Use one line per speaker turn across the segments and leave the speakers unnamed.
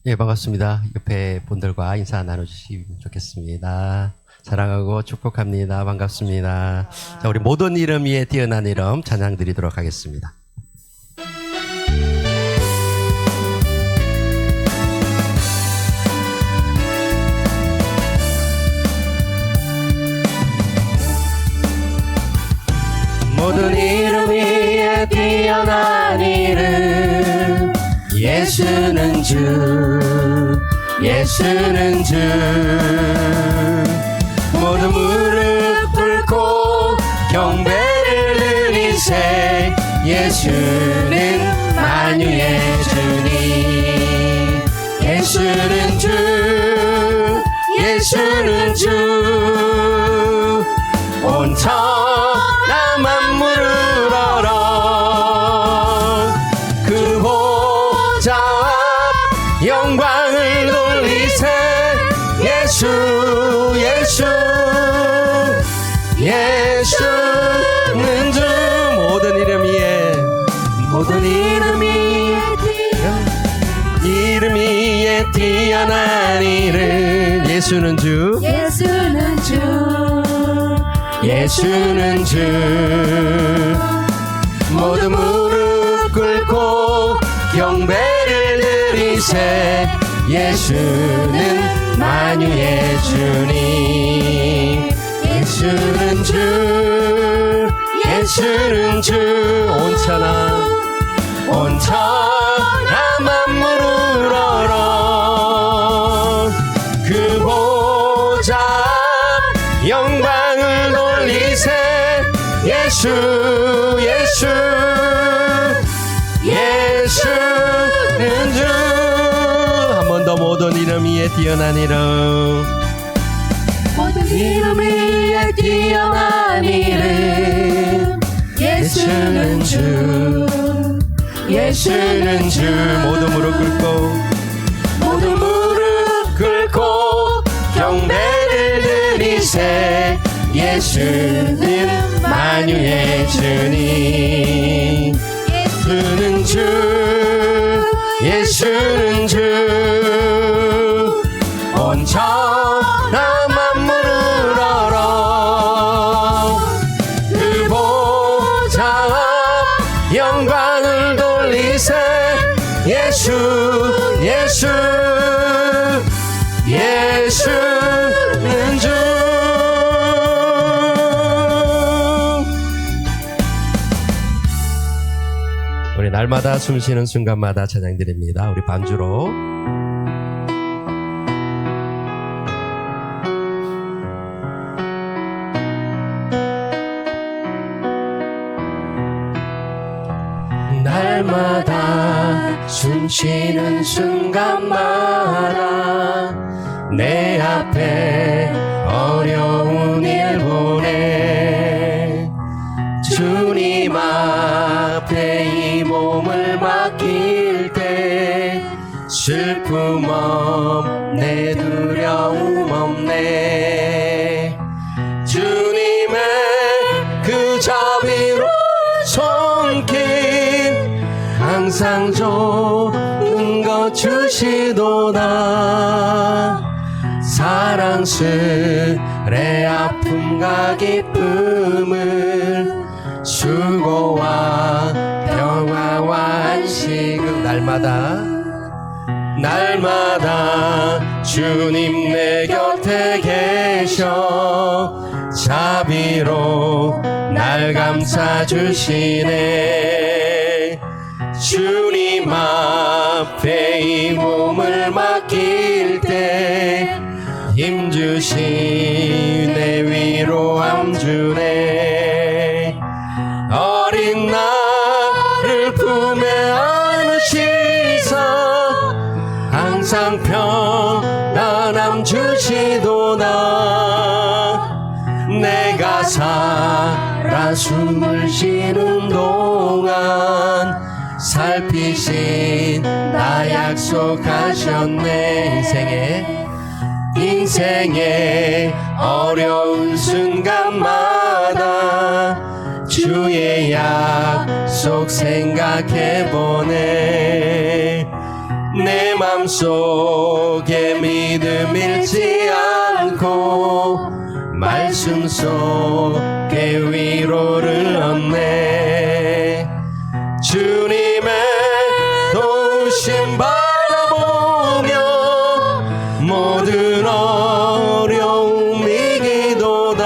예, 반갑습니다. 옆에 분들과 인사 나눠주시면 좋겠습니다. 사랑하고 축복합니다. 반갑습니다. 자, 우리 모든 이름 위에 뛰어난 이름 찬양 드리도록 하겠습니다. 모든 이름 위에 뛰어난 이름 예수는 주, 예수는 주. 모든 무릎 꿇고 경배를 드리세. 예수는 만유의 주님. 예수는 주, 예수는 주. 온 천하 만물을 얼어 그 보좌 앞 영광을 돌리세. 예수, 예수, 예수는 주. 모든 이름 위에, 모든 이름 위에 이름 위에 뛰어난 이름 예수는 주,
예수는 주,
예수는 주. 모든 무릎 꿇고 경배를 드리세. 예수는 만유의 주님. 예수는 주, 예수는 주. 온 천하 만물을 얼어 그 보좌 앞 영광을 돌리세. 예수, 예수, 예수는 주. 한 번 더 모든 이름 위에 뛰어난 이름,
모든 이름 위에 뛰어난 이름 예수는 주,
예수는 주. 모든 무릎 꿇고 경배를 드리세. 예수는 만유의 주님. 예수는 주, 예수는 주. 온 천하 만물을 얼어 그 보좌 앞 영광을 돌리세. 예수, 예수, 예수는 주. 우리 날마다 숨쉬는 순간마다 찬양드립니다. 우리 반주로 날마다 숨쉬는 순간마다 내 앞에 어려운 일 보내. 주님 앞에 이 몸을 맡길 때 슬픔 없네, 두려움 없네. 주님의 그 자비로 손길 항상 좋은 것 주시도다. 사랑스레 아픔과 기쁨을 수고와 평화와 안식을 날마다 주님 내 곁에 계셔 자비로 날 감싸주시네. 주님 앞에 이 몸을 맡길 때 힘주시네, 위로함 주네. 어린 나를 품에 안으시사 항상 평안함 주시도다. 내가 살아 숨을 쉬는 동안 살피신 나 약속하셨네. 인생의 어려운 순간마다 주의 약속 생각해보네. 내 맘속에 믿음 잃지 않고 말씀 속에 위로를 얻네. 주님의 도우심 바라보며 모든 어려움 이기도다.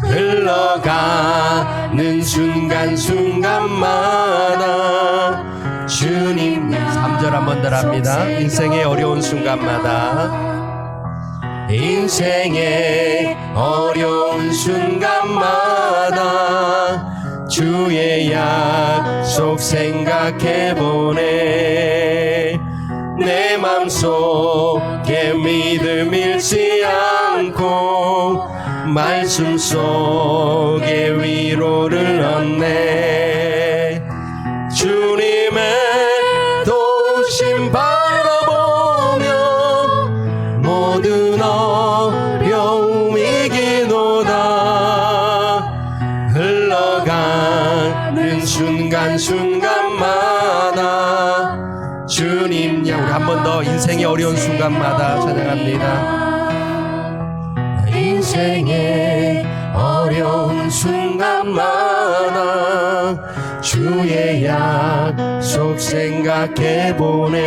흘러가는 순간순간마다 주님 3절 한 번 더 합니다. 인생의 어려운 순간마다 인생의 어려운 순간마다 주의 약속 생각해보네. 내 맘속에 믿음 잃지 않고 말씀 속에 위로를 얻네. 주님의 도우심 바라보며 모든 어려움 이기도다. 흘러가는 순간순간마다 주님 야. 우리 한 번 더 인생의 어려운 순간마다 찬양합니다. 인생의 어려운 순간마다 주의 약속 생각해보네.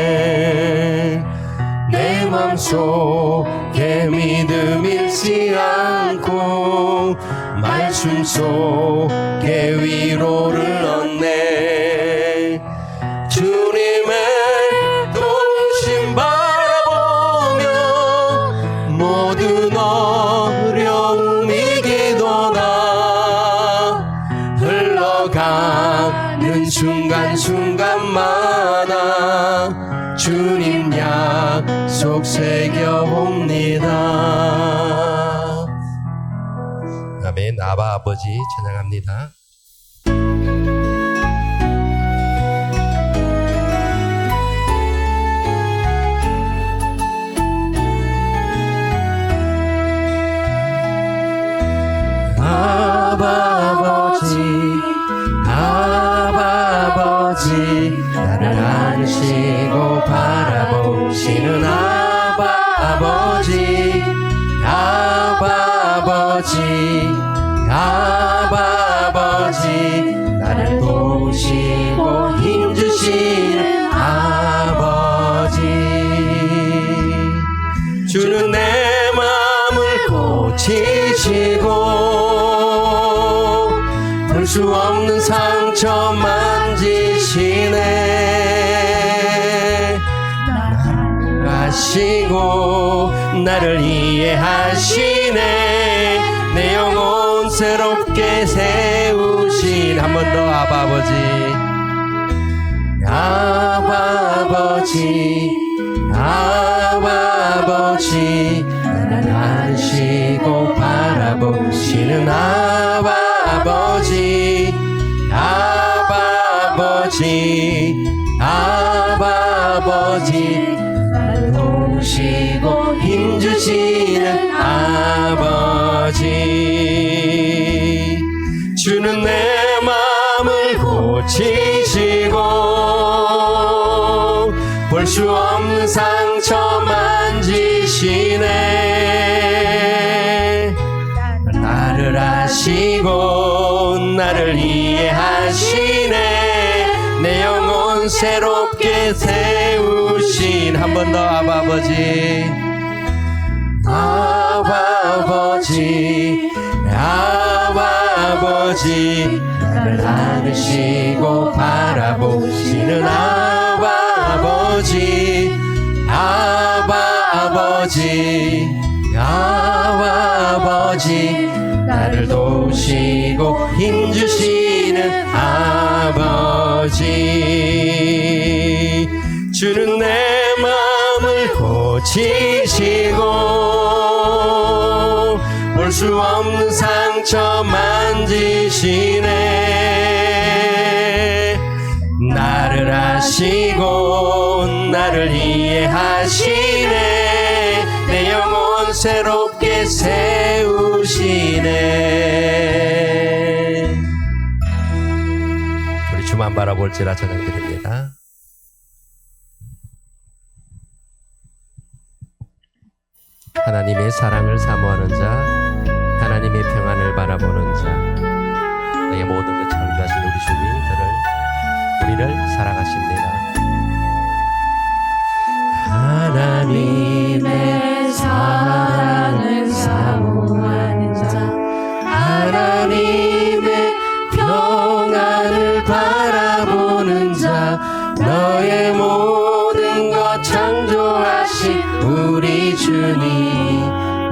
내 맘속에 믿음 잃지 않고 말씀 속에 위로를 얻네. 주님의 도우심 바라보며 모든 어려움 이기도다. 흘러가는 순간순간마다 주님 약속 새겨봅니다. 아멘. 아바 아버지 찬양합니다. 아버지 나를 안으시고 바라보시는 아버지 나를 도우시고 힘주시는 아버지. 주는 내 마음을 고치시고 볼 수 없는 상처 만지시네. 하시고 나를 이해하시네. 내 영혼 새롭게 세우신 한 번 더 아버지 나를 안으시고 바라보시는 아버지 나를 도우시고 힘주시는 아버지. 주는 내 마음을 고치시고 볼 수 없는 상처 만지시네. 나를 아시고 나를 이해하시네. 내 영혼 새롭게 세우신 한 번 더 아버지 나를 안으시고 바라보시는 아버지 나를 도우시고 힘주시는 아버지. 주는 내 마음을 고치시고 볼 수 없는 상처 만지시네. 나를 아시고 나를 이해하시네. 내 영혼 새롭게 세우시네. 우리 주만 바라볼지라 찬양드립니다. 하나님의 사랑을 사모하는 자, 하나님의 평안을 바라보는 자, 내게 모든 것 창조하신 우리 주님들을 우리를 사랑하십니다.
하나님의 사랑을 사모하는 자, 하나님의 평안을 바라보는 자, 너의 모든 것 창조하신 우리 주님이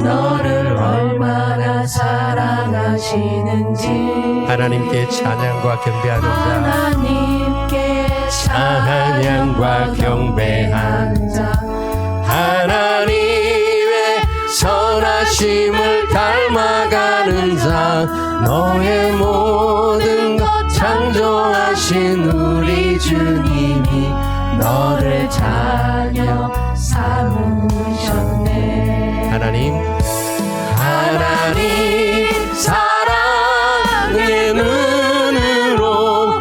너를 얼마나 사랑하시는지.
하나님께 찬양과 경배하는 자,
하나님께
찬양과 경배하는
자,
하나님의 선하심을 닮아가는 자, 너의 모든 것 창조하신 우리 주님이
너를 자녀 삼으셨네.
하나님 사랑의 눈으로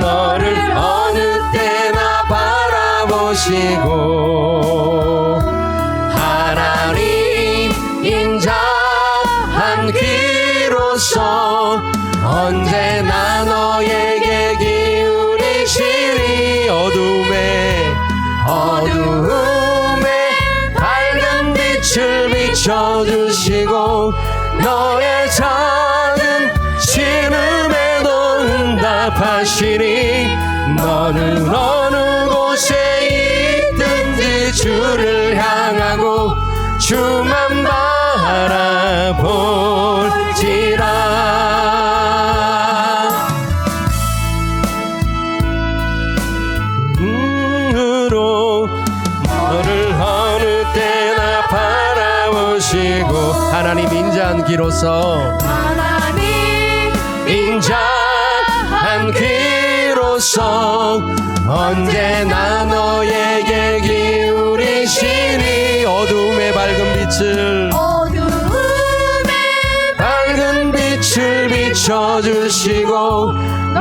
너를 어느 때나 바라보시고 하나님 인자한 귀로서 언제나 너에게 기울이시니 어둠에 밝은 빛을 비춰주시고 너의 작은 신음에도 응답하시니 너는 어느 곳에 있든지 주를 향하고 주만 바라볼지라. 너를 어느 때나 바라보시고 하나님 인자한 귀로서 인자한 귀로서 언제나 너에게 기울이시니 어둠의 밝은 빛을 비춰주시고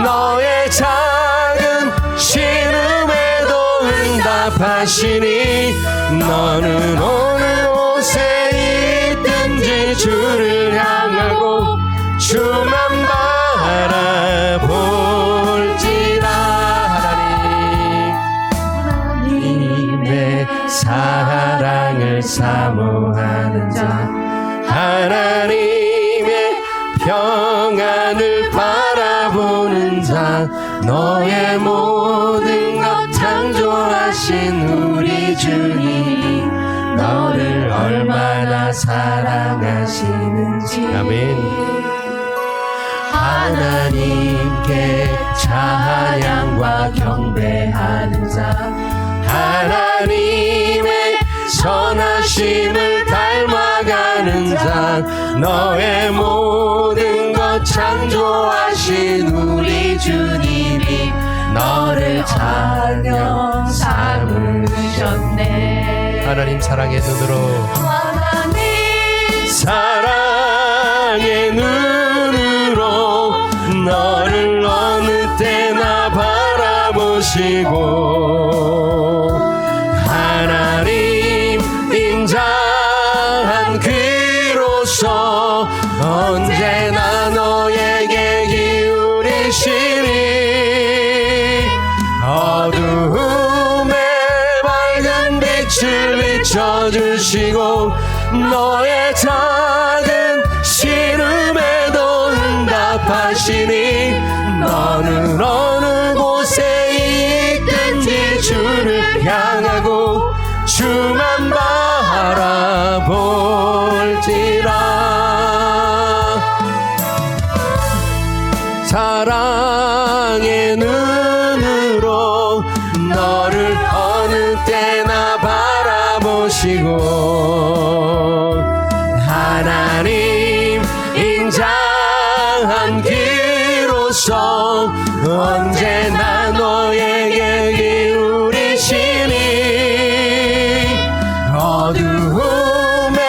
너의 작은 신음에도 응답하시니 너는 어느 곳에 있든지 주를 향하고 주만 바라볼지라. 하나님의 사랑을 사모하는 자, 하나님의 평안을 바라보는 자, 너의 모든 것 창조하신 우리 주님 너를 얼마나 사랑하시는지. 아멘. 하나님께 찬양과 경배하는 자, 하나님의 선하심을 닮아가는 자, 너의 모든 것 창조하신 우리 주님이 너를 자녀 삼으셨네. 하나님 사랑의 눈으로 사랑의 눈으로 너를 어느 때나 바라보시고 하나님 인자한 귀로서 언제나 너에게 기울이시니 어둠에 밝은 빛을 비춰주시고 너의 작은 신음에도 응답하시니 너는 어느 곳에 있든지 주를 향하고 주만 바라볼지라. 사랑의 눈으로 너를 어느 때나 바라보시고 하나님 인자한 귀로서 언제나 너에게 기울이시니 어두움에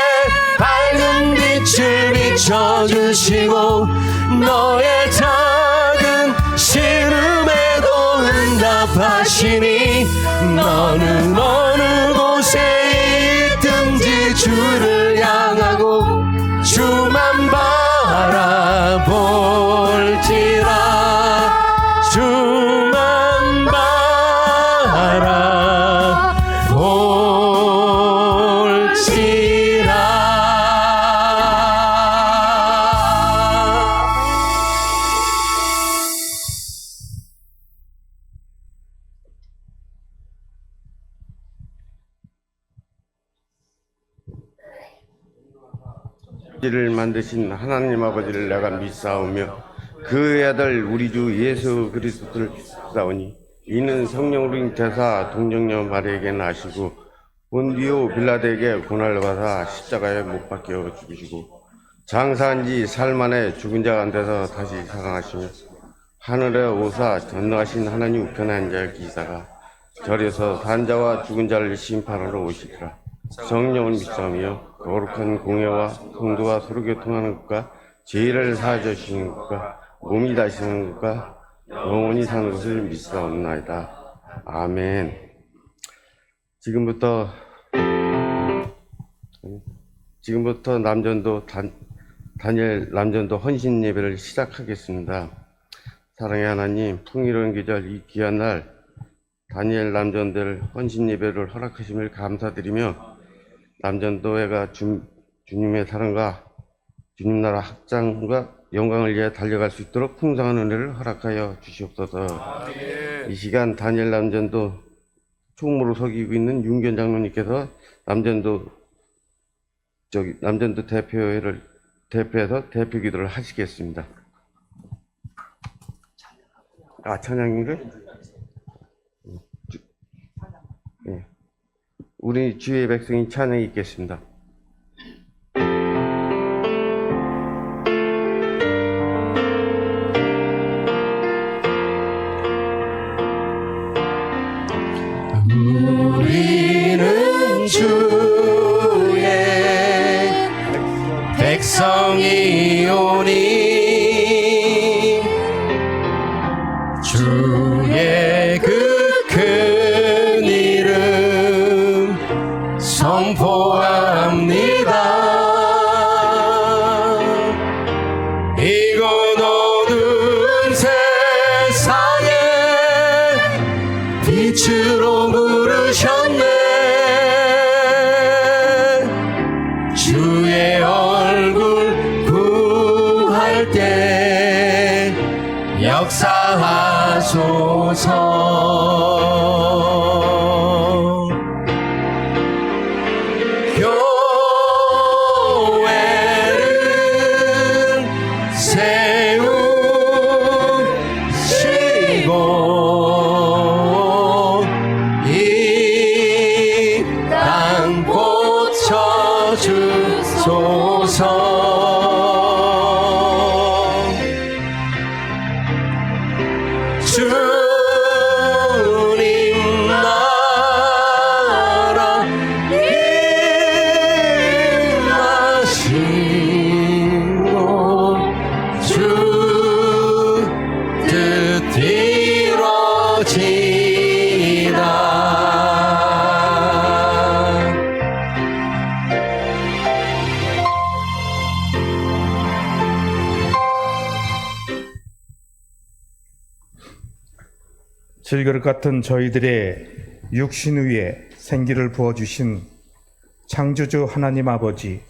밝은 빛을 비춰주시고 너의 작은 신음에도 응답하시니 너는 어느 곳에 있든지 주를 향하고
이를 만드신 하나님 아버지를 내가 믿사오며 그 아들 우리 주 예수 그리스도를 믿사오니 이는 성령으로 잉태사 동정녀 마리아에게 나시고 본디오 빌라드에게 고난을 받아 십자가에 못 박혀 죽으시고 장사한 지 사흘 만에 죽은 자 가운데서 다시 살아나시며 하늘에 오사 전능하신 하나님 우편에 앉아 계시다가 절에서 산 자와 죽은 자를 심판하러 오시리라. 성령을 믿사오며 거룩한 공예와 성도와 서로 교통하는 것과 죄를 사하여 주시는 것과 몸이 다시는 것과 영원히 사는 것을 믿사옵나이다. 아멘. 지금부터 남전도 다니엘 남전도 헌신 예배를 시작하겠습니다. 사랑의 하나님, 풍요로운 계절 이 귀한 날 다니엘 남전들 헌신 예배를 허락하심을 감사드리며 남전도회가 주님의 사랑과 주님 나라 확장과 영광을 위해 달려갈 수 있도록 풍성한 은혜를 허락하여 주시옵소서. 이 시간 다니엘 남전도 총무로 섬기고 있는 윤견 장로님께서 남전도 대표회를 대표해서 대표 기도를 하시겠습니다. 찬양인가요? 네. 우리 주의 백성이 찬양이 있겠습니다.
우리는 주의 백성이오니 주의 그 큰 이름 선포합니다. 이곳 어두운 세상에 빛으로 부르셨네. 주의 얼굴 구할 때 역사하소서. 교회를 세우시고 이 땅 고쳐주소서. 주님 나라 임하시고 주 뜻 이루어지이다.
질그릇 같은 저희들의 육신 위에 생기를 부어주신 창조주 하나님 아버지,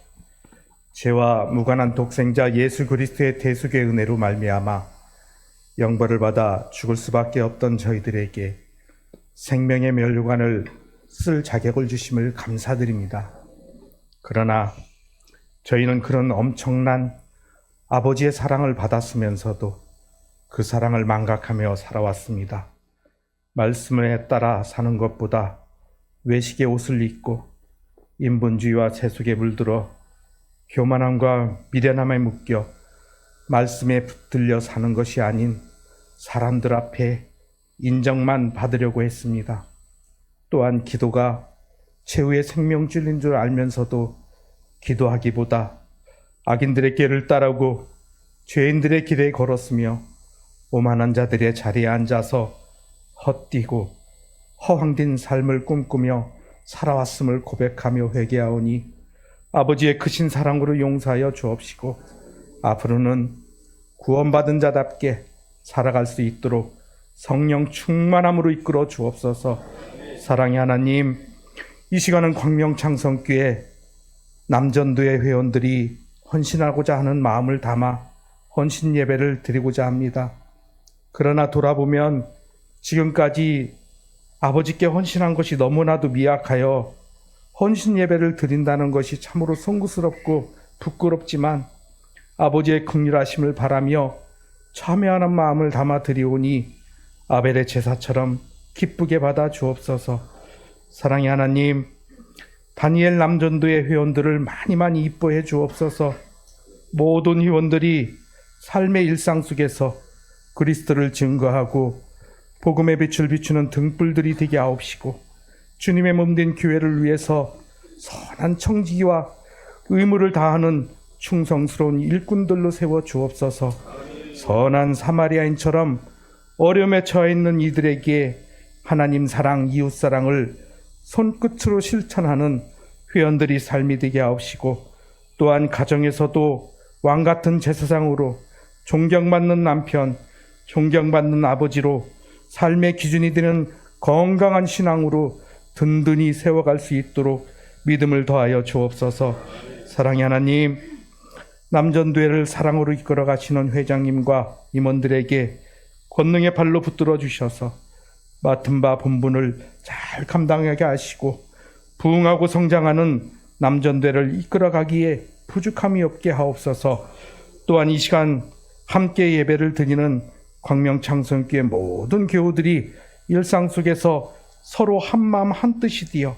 죄와 무관한 독생자 예수 그리스도의 대속의 은혜로 말미암아 영벌을 받아 죽을 수밖에 없던 저희들에게 생명의 면류관을 쓸 자격을 주심을 감사드립니다. 그러나 저희는 그런 엄청난 아버지의 사랑을 받았으면서도 그 사랑을 망각하며 살아왔습니다. 말씀에 따라 사는 것보다 외식의 옷을 입고 인본주의와 세속에 물들어 교만함과 미련함에 묶여 말씀에 붙들려 사는 것이 아닌 사람들 앞에 인정만 받으려고 했습니다. 또한 기도가 최후의 생명줄인 줄 알면서도 기도하기보다 악인들의 길을 따르고 죄인들의 길에 걸었으며 오만한 자들의 자리에 앉아서 헛디고 허황된 삶을 꿈꾸며 살아왔음을 고백하며 회개하오니 아버지의 크신 사랑으로 용서하여 주옵시고 앞으로는 구원받은 자답게 살아갈 수 있도록 성령 충만함으로 이끌어 주옵소서. 사랑의 하나님, 이 시간은 광명창성교회 남전도의 회원들이 헌신하고자 하는 마음을 담아 헌신 예배를 드리고자 합니다. 그러나 돌아보면 지금까지 아버지께 헌신한 것이 너무나도 미약하여 헌신 예배를 드린다는 것이 참으로 송구스럽고 부끄럽지만 아버지의 긍휼하심을 바라며 참회하는 마음을 담아 드리오니 아벨의 제사처럼 기쁘게 받아 주옵소서. 사랑의 하나님, 다니엘 남전도의 회원들을 많이 이뻐해 주옵소서. 모든 회원들이 삶의 일상 속에서 그리스도를 증거하고 복음의 빛을 비추는 등불들이 되게 하옵시고, 주님의 몸된 교회를 위해서 선한 청지기와 의무를 다하는 충성스러운 일꾼들로 세워 주옵소서. 선한 사마리아인처럼 어려움에 처해 있는 이들에게 하나님 사랑, 이웃 사랑을 손끝으로 실천하는 회원들이 삶이 되게 하옵시고, 또한 가정에서도 왕 같은 제사장으로 존경받는 남편, 존경받는 아버지로 삶의 기준이 되는 건강한 신앙으로 든든히 세워갈 수 있도록 믿음을 더하여 주옵소서. 사랑의 하나님, 남전도회를 사랑으로 이끌어 가시는 회장님과 임원들에게 권능의 발로 붙들어 주셔서 맡은 바 본분을 잘 감당하게 하시고 부흥하고 성장하는 남전도회를 이끌어 가기에 부족함이 없게 하옵소서. 또한 이 시간 함께 예배를 드리는 광명창성교회 모든 교우들이 일상 속에서 서로 한마음 한뜻이 되어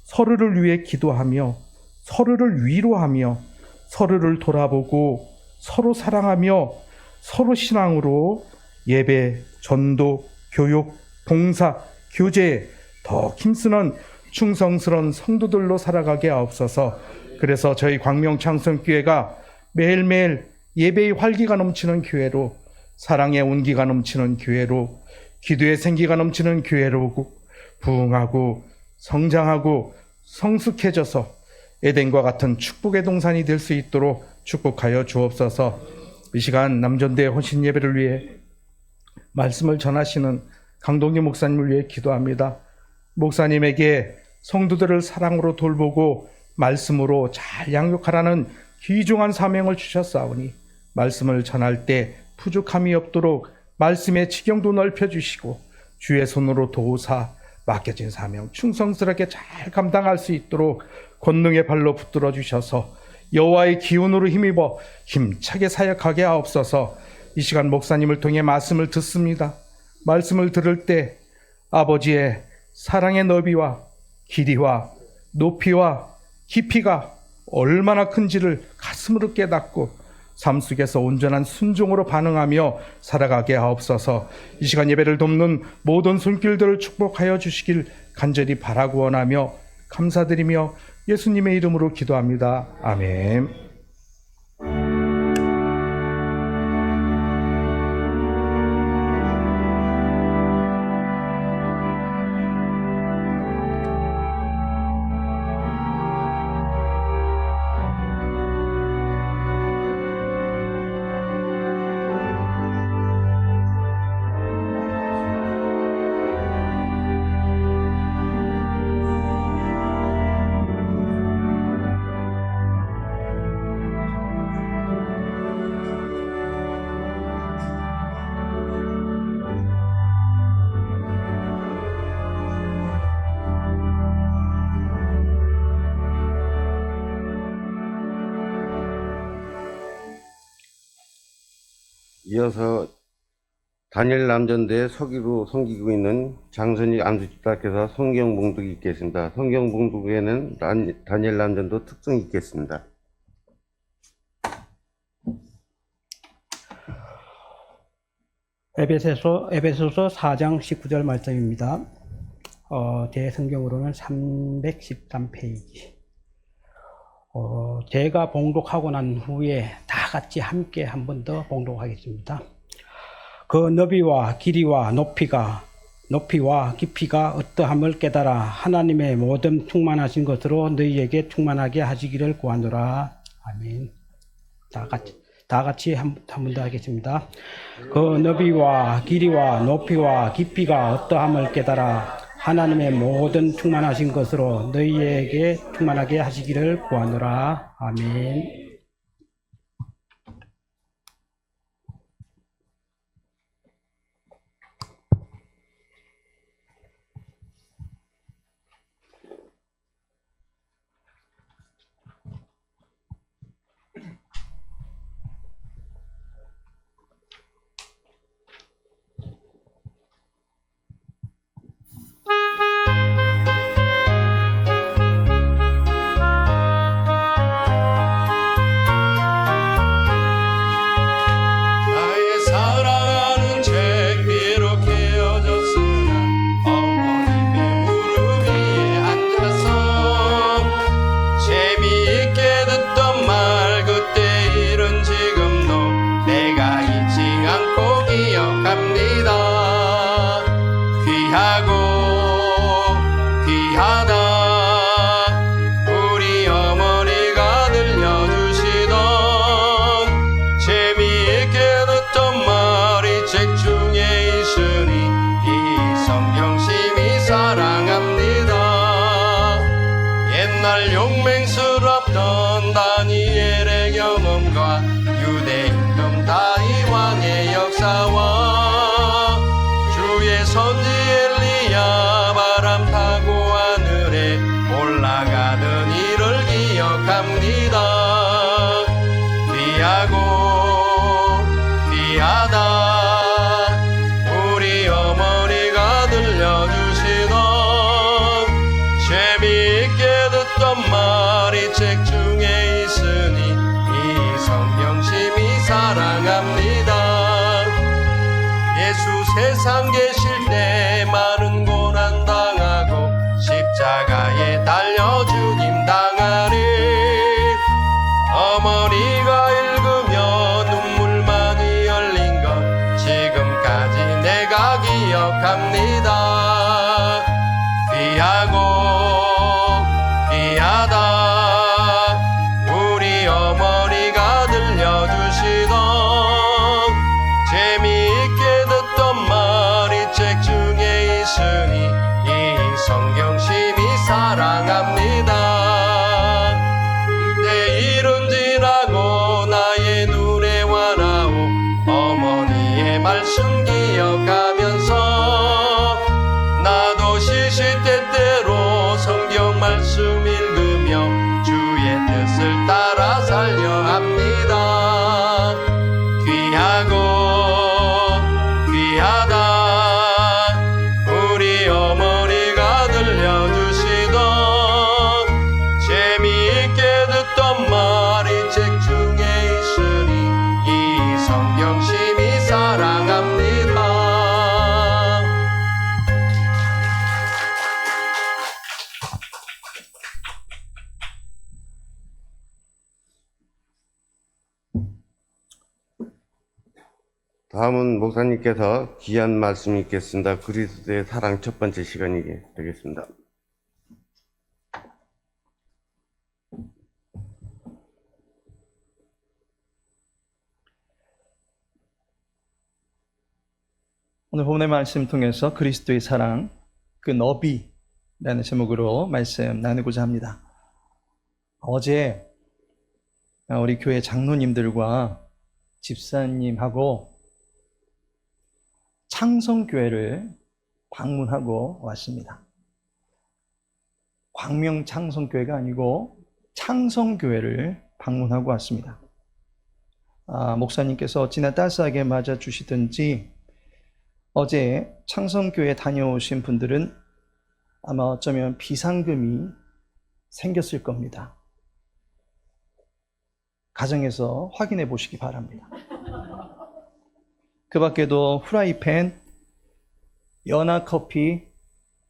서로를 위해 기도하며 서로를 위로하며 서로를 돌아보고 서로 사랑하며 서로 신앙으로 예배, 전도, 교육, 봉사, 교제에 더 힘쓰는 충성스러운 성도들로 살아가게 하옵소서. 그래서 저희 광명창성교회가 매일매일 예배의 활기가 넘치는 교회로, 사랑의 온기가 넘치는 교회로, 기도의 생기가 넘치는 교회로 부흥하고 성장하고 성숙해져서 에덴과 같은 축복의 동산이 될 수 있도록 축복하여 주옵소서. 이 시간 남전대 혼신 예배를 위해 말씀을 전하시는 강동기 목사님을 위해 기도합니다. 목사님에게 성도들을 사랑으로 돌보고 말씀으로 잘 양육하라는 귀중한 사명을 주셨사오니 말씀을 전할 때 부족함이 없도록 말씀의 지경도 넓혀주시고 주의 손으로 도우사 맡겨진 사명 충성스럽게 잘 감당할 수 있도록 권능의 발로 붙들어 주셔서 여호와의 기운으로 힘입어 힘차게 사역하게 하옵소서. 이 시간 목사님을 통해 말씀을 듣습니다. 말씀을 들을 때 아버지의 사랑의 너비와 길이와 높이와 깊이가 얼마나 큰지를 가슴으로 깨닫고 삶 속에서 온전한 순종으로 반응하며 살아가게 하옵소서. 이 시간 예배를 돕는 모든 손길들을 축복하여 주시길 간절히 바라고 원하며 감사드리며 예수님의 이름으로 기도합니다. 아멘.
이어서 다니엘 남전대에 서기로 섬기고 있는 장선익 안수집사께서 성경 봉독이 있겠습니다. 성경 봉독에는 다니엘 남전도 특성이 있겠습니다.
에베소서 4장 19절 말씀입니다. 제 성경으로는 313페이지. 제가 봉독하고 난 후에 다 같이 함께 한 번 더 봉독하겠습니다. 그 너비와 길이와 높이와 깊이가 어떠함을 깨달아 하나님의 모든 충만하신 것으로 너희에게 충만하게 하시기를 구하노라. 아멘. 다 같이 한 번 더 하겠습니다. 그 너비와 길이와 높이와 깊이가 어떠함을 깨달아 하나님의 모든 충만하신 것으로 너희에게 충만하게 하시기를 구하노라. 아멘.
세상 계실 때 많은 고난 당하고 십자가에 달려 죽임 당하는 어머니가 읽으며 눈물 많이 흘린 것 지금까지 내가 기억합니다. 귀하고 귀하다 우리 어머니가 들려주시던 재미있게 듣던 말이 책 중에 있으니 이 성경 심히 사랑합니다. 내일은 지나고 나의 눈에 와나오 어머니의 말씀 기억하면서 나도 시시때때로 성경 말씀 읽으며 주의 뜻을 따라 살려 합니다. 귀하고 귀하다 우리 어머니가 들려주시던 재미있게 듣던 말이 책 중에 있으니 이 성경 심히 사랑합니다.
다음은 목사님께서 귀한 말씀 있겠습니다. 그리스도의 사랑 첫 번째 시간이 되겠습니다.
오늘 본문의 말씀 통해서 그리스도의 사랑, 그 너비라는 제목으로 말씀 나누고자 합니다. 어제 우리 교회 장로님들과 집사님하고 창성교회를 방문하고 왔습니다. 광명 창성교회가 아니고 창성교회를 방문하고 왔습니다. 목사님께서 어찌나 따스하게 맞아주시든지 어제 창성교회 다녀오신 분들은 아마 어쩌면 비상금이 생겼을 겁니다. 가정에서 확인해 보시기 바랍니다. 그 밖에도 후라이팬, 연화커피,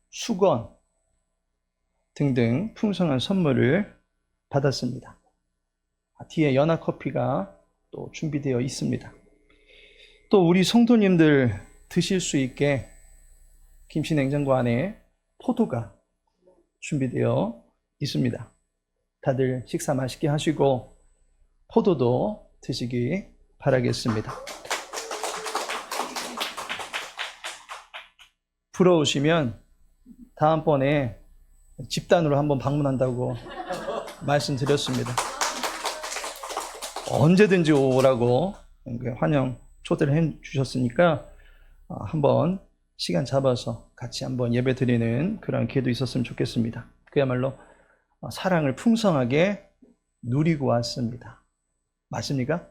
수건 등등 풍성한 선물을 받았습니다. 뒤에 연화커피가 또 준비되어 있습니다. 또 우리 성도님들 드실 수 있게 김치냉장고 안에 포도가 준비되어 있습니다. 다들 식사 맛있게 하시고 포도도 드시기 바라겠습니다. 부러우시면 다음번에 집단으로 한번 방문한다고 말씀드렸습니다. 언제든지 오라고 환영 초대를 해주셨으니까 한번 시간 잡아서 같이 한번 예배 드리는 그런 기회도 있었으면 좋겠습니다. 그야말로 사랑을 풍성하게 누리고 왔습니다. 맞습니까?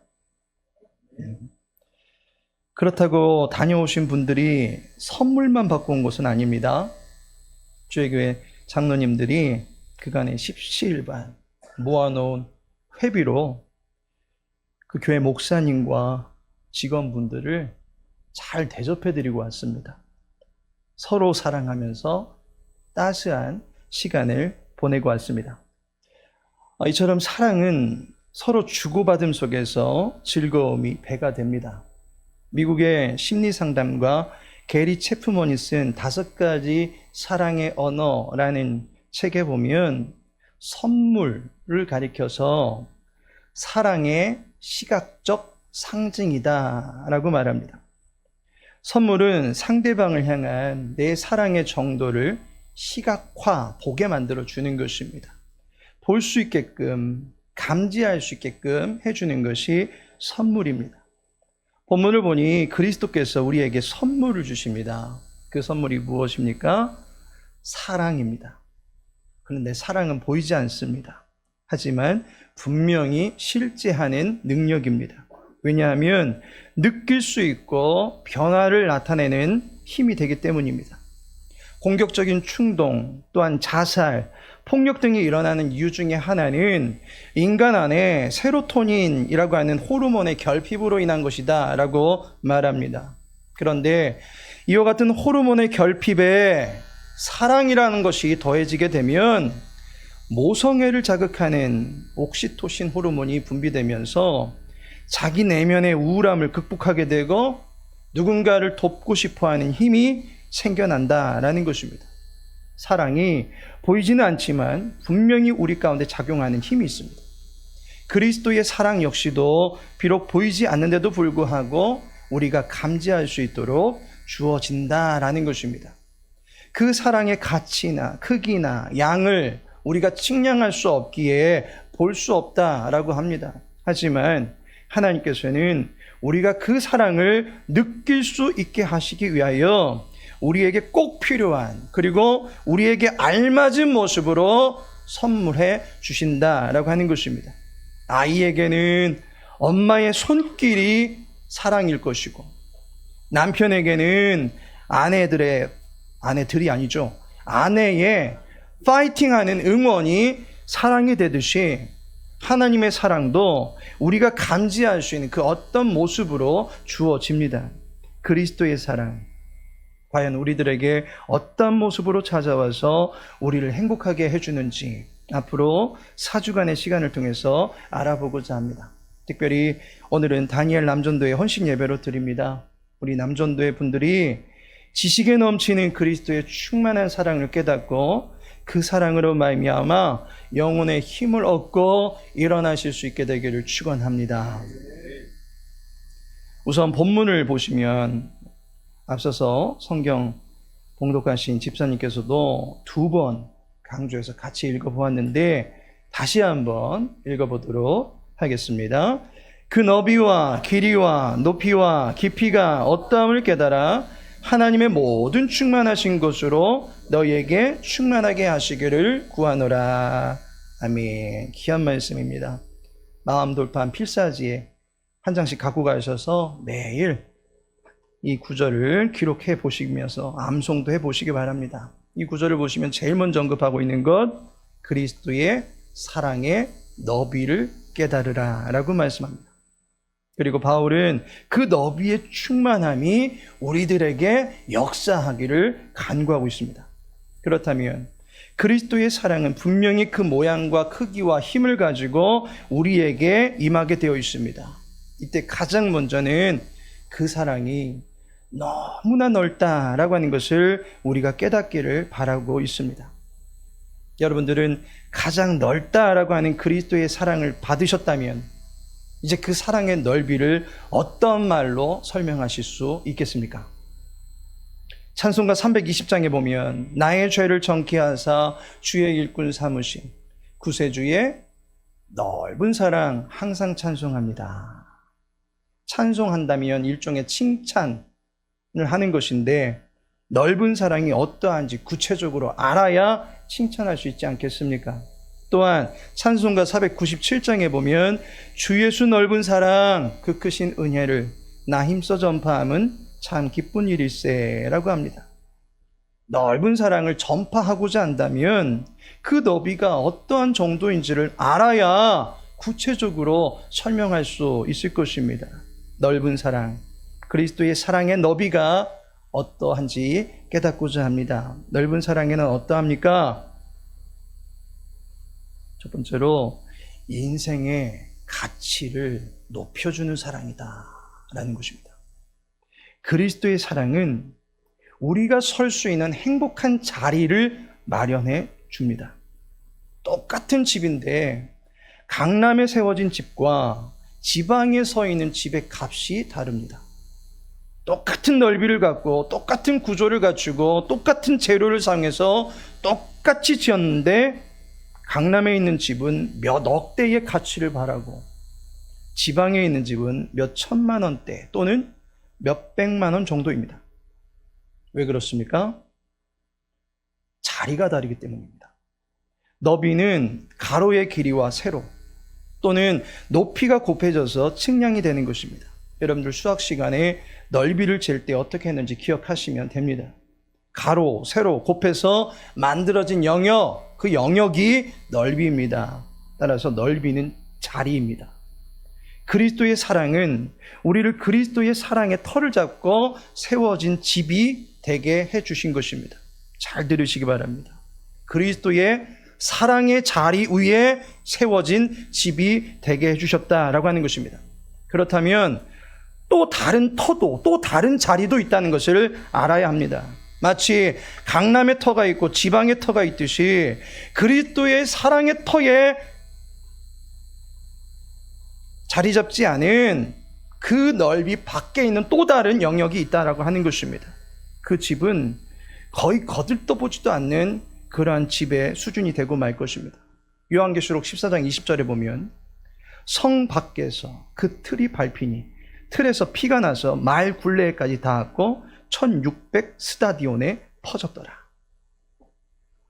그렇다고 다녀오신 분들이 선물만 받고 온 것은 아닙니다. 주의 교회 장로님들이 그간의 십시일반 모아놓은 회비로 그 교회 목사님과 직원분들을 잘 대접해드리고 왔습니다. 서로 사랑하면서 따스한 시간을 보내고 왔습니다. 이처럼 사랑은 서로 주고받음 속에서 즐거움이 배가 됩니다. 미국의 심리상담가 게리 체프먼이 쓴 5가지 사랑의 언어라는 책에 보면 선물을 가리켜서 사랑의 시각적 상징이다 라고 말합니다. 선물은 상대방을 향한 내 사랑의 정도를 시각화, 보게 만들어 주는 것입니다. 볼 수 있게끔, 감지할 수 있게끔 해주는 것이 선물입니다. 본문을 보니 그리스도께서 우리에게 선물을 주십니다. 그 선물이 무엇입니까? 사랑입니다. 그런데 사랑은 보이지 않습니다. 하지만 분명히 실제하는 능력입니다. 왜냐하면 느낄 수 있고 변화를 나타내는 힘이 되기 때문입니다. 공격적인 충동, 또한 자살, 폭력 등이 일어나는 이유 중에 하나는 인간 안에 세로토닌이라고 하는 호르몬의 결핍으로 인한 것이다 라고 말합니다. 그런데 이와 같은 호르몬의 결핍에 사랑이라는 것이 더해지게 되면 모성애를 자극하는 옥시토신 호르몬이 분비되면서 자기 내면의 우울함을 극복하게 되고 누군가를 돕고 싶어하는 힘이 생겨난다라는 것입니다. 사랑이 보이지는 않지만 분명히 우리 가운데 작용하는 힘이 있습니다. 그리스도의 사랑 역시도 비록 보이지 않는데도 불구하고 우리가 감지할 수 있도록 주어진다라는 것입니다. 그 사랑의 가치나 크기나 양을 우리가 측량할 수 없기에 볼 수 없다라고 합니다. 하지만 하나님께서는 우리가 그 사랑을 느낄 수 있게 하시기 위하여 우리에게 꼭 필요한 그리고 우리에게 알맞은 모습으로 선물해 주신다라고 하는 것입니다. 아이에게는 엄마의 손길이 사랑일 것이고 남편에게는 아내의 파이팅하는 응원이 사랑이 되듯이 하나님의 사랑도 우리가 감지할 수 있는 그 어떤 모습으로 주어집니다. 그리스도의 사랑 과연 우리들에게 어떤 모습으로 찾아와서 우리를 행복하게 해주는지 앞으로 4주간의 시간을 통해서 알아보고자 합니다. 특별히 오늘은 다니엘 남전도의 헌신 예배로 드립니다. 우리 남전도의 분들이 지식에 넘치는 그리스도의 충만한 사랑을 깨닫고 그 사랑으로 말미암아 영혼의 힘을 얻고 일어나실 수 있게 되기를 축원합니다. 우선 본문을 보시면 앞서서 성경 봉독하신 집사님께서도 2번 강조해서 같이 읽어보았는데 다시 한번 읽어보도록 하겠습니다. 그 너비와 길이와 높이와 깊이가 어떠함을 깨달아 하나님의 모든 충만하신 것으로 너희에게 충만하게 하시기를 구하노라. 아멘. 귀한 말씀입니다. 마음 돌파한 필사지에 한 장씩 갖고 가셔서 매일 이 구절을 기록해 보시면서 암송도 해 보시기 바랍니다. 이 구절을 보시면 제일 먼저 언급하고 있는 것 그리스도의 사랑의 너비를 깨달으라 라고 말씀합니다. 그리고 바울은 그 너비의 충만함이 우리들에게 역사하기를 간구하고 있습니다. 그렇다면 그리스도의 사랑은 분명히 그 모양과 크기와 힘을 가지고 우리에게 임하게 되어 있습니다. 이때 가장 먼저는 그 사랑이 너무나 넓다라고 하는 것을 우리가 깨닫기를 바라고 있습니다. 여러분들은 가장 넓다라고 하는 그리스도의 사랑을 받으셨다면 이제 그 사랑의 넓이를 어떤 말로 설명하실 수 있겠습니까? 찬송가 320장에 보면 나의 죄를 정케하사 주의 일꾼 삼으신 구세주의 넓은 사랑 항상 찬송합니다. 찬송한다면 일종의 칭찬을 하는 것인데 넓은 사랑이 어떠한지 구체적으로 알아야 칭찬할 수 있지 않겠습니까? 또한 찬송가 497장에 보면 주 예수 넓은 사랑 그 크신 은혜를 나 힘써 전파함은 참 기쁜 일일세 라고 합니다. 넓은 사랑을 전파하고자 한다면 그 너비가 어떠한 정도인지를 알아야 구체적으로 설명할 수 있을 것입니다. 넓은 사랑, 그리스도의 사랑의 너비가 어떠한지 깨닫고자 합니다. 넓은 사랑에는 어떠합니까? 첫 번째로 인생의 가치를 높여주는 사랑이다 라는 것입니다. 그리스도의 사랑은 우리가 설 수 있는 행복한 자리를 마련해 줍니다. 똑같은 집인데 강남에 세워진 집과 지방에 서 있는 집의 값이 다릅니다. 똑같은 넓이를 갖고 똑같은 구조를 갖추고 똑같은 재료를 사용해서 똑같이 지었는데 강남에 있는 집은 몇 억대의 가치를 바라고 지방에 있는 집은 몇 천만 원대 또는 몇 백만 원 정도입니다. 왜 그렇습니까? 자리가 다르기 때문입니다. 너비는 가로의 길이와 세로 또는 높이가 곱해져서 측량이 되는 것입니다. 여러분들 수학 시간에 넓이를 잴 때 어떻게 했는지 기억하시면 됩니다. 가로, 세로, 곱해서 만들어진 영역, 그 영역이 넓이입니다. 따라서 넓이는 자리입니다. 그리스도의 사랑은 우리를 그리스도의 사랑의 터를 잡고 세워진 집이 되게 해주신 것입니다. 잘 들으시기 바랍니다. 그리스도의 사랑의 자리 위에 세워진 집이 되게 해주셨다라고 하는 것입니다. 그렇다면 또 다른 터도, 또 다른 자리도 있다는 것을 알아야 합니다. 마치 강남의 터가 있고 지방의 터가 있듯이 그리스도의 사랑의 터에 자리 잡지 않은 그 넓이 밖에 있는 또 다른 영역이 있다라고 하는 것입니다. 그 집은 거의 거들떠보지도 않는 그러한 집의 수준이 되고 말 것입니다. 요한계시록 14장 20절에 보면 성 밖에서 그 틀이 밟히니 틀에서 피가 나서 말 굴레까지 닿았고 1600 스타디온에 퍼졌더라.